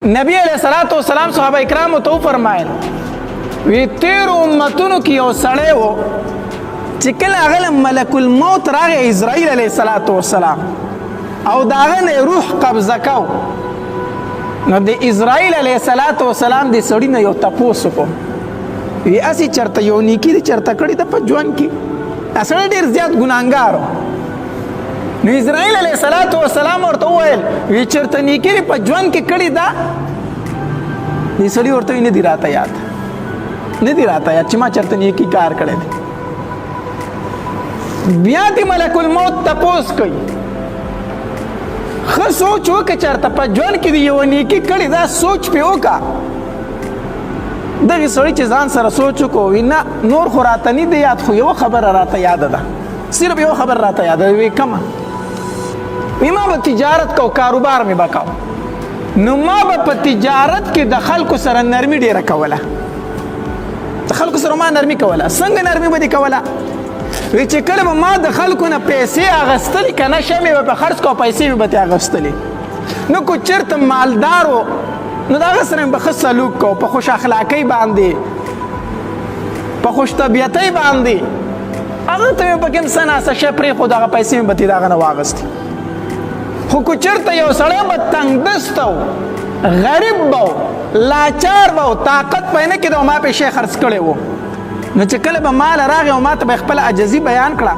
نبی علیہ الصلوۃ والسلام صحابه کرامو ته فرمایل وی تیر امتونو کې یو سړی و چې کله هغه ملک الموت راغی اسرائیل علیہ الصلوۃ والسلام او داغه نه روح قبضه کو نو د اسرائیل علیہ الصلوۃ والسلام د سړی نه یو تپوس کو وی اسی چرته یو نیکی چرته کړي د پجوان کې اصل ډیر زیات ګناګار نو اسرائیل علیہ الصلوۃ والسلام ورته وویل وی چرته نیکی په ژوند کې کړي دا دې سړي ورته نه دی راته یاد چې ما چرته نیکی کار کړی دی بیا دې ملک الموت تپوس کوي ښه سوچ وکړه چرته په ژوند کې یو نیکی کړي دا سوچ پې وکړه دغه سړي چې ځان سره سوچ وکړو وی نه نور خو راته نه دی یاد خو یوه خبره راته یاده ده صرف یو خبر راته یاده وی کومه وی ما به تجارت کو کاروبار می وکاو نو ما به په تجارت کې د خلکو سره نرمي ډیره کوله د خلکو سره ما نرمي کوله څنګه نرمي به دې کوله وی چې کله به ما د خلکو نه پیسې اخیستلې که نه شمې به په خرڅ کو پیسې به به ترې اخیستلې نو که چېرته مالدار و نو د هغه سره مې به ښه سلوک کو په خوش اخلاقۍ باندې په خوش طبیعتۍ باندې هغه ته مې پکې څه ناڅه شی پرېښود هغه پیسې مې به ترې د هغه نه واخیستې خو که چېرته یو سړی به تنګدسته و غریب به و لاچار به و طاقت به یې نه کېده او ما پې شی خرڅ کړی و نو چې کله به مال راغی او ما ته به یې خپله عجزي بیان کړه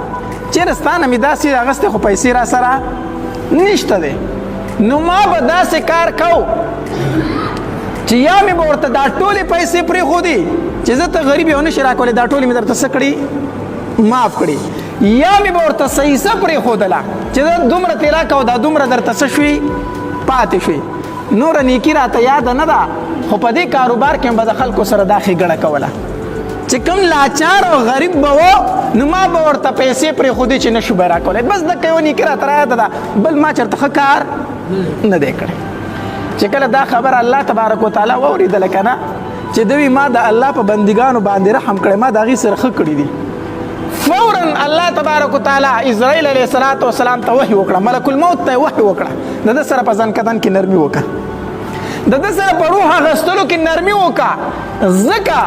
چېرې ستا نه مې داسې اخیستې خو پیسې را سره نشته دی نو ما به داسې کار کو چې یا مې به ورته دا ټولې پیسې پرېښودې چې زه ته غریب یې ونه شي راکولی دا ټولې مې درته څه کړي معاف کړي یا مې به ورته صحیحه پرېښودله چې زه دومره ترې راکوه دا دومره درته څه شوي پاتې شوي نوره نیکي راته یاده نه ده خو په دې کاروبار کې به د خلکو سره دا ښېګڼه کوله چې کوم لاچار او غریب به و نو ما به ورته پیسې پرېښودې چې نه شو به یې راکولی بس دکه یوه نیکي راته رایاده ده بل ما چېرته ښه کار نه دی کړی چې کله دا خبره الله تبارک وتعالی واورېدله که نه چې دوی ما د الله په بندګانو باندې رحم کړی ما د هغې سره ښه کړي دي فورا الله تبارک وتعالی اسرائیل علیہ الصلوۃ والسلام ته وحی وکړه ملک الموت ته وحی وکړه د ده سره په ځان کدن کې نرمي وکړه د ده سره په روح اخیستلو کې نرمي وکړه ځکه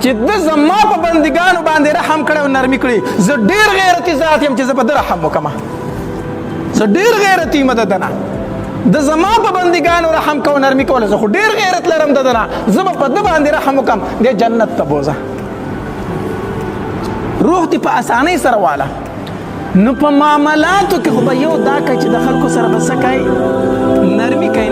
چې ده زما په بندګانو باندې رحم کړی او نرمي کړي زه ډېر غیرتي ذات یم چې زه په ده رحم وکړم زه ډېر غیرتي یم د ده نه د زما په بندګانو رحم کو نرمي کوله زه خو ډېر غیرت لرم د ده نه زه به په ده باندې رحم وکړم دی جنت ته بوځه روح دې په اسانۍ سره واله نو په معاملاتو کې خو به یو دا کوي چې د خلکو سره به څه کوي نرمي کوي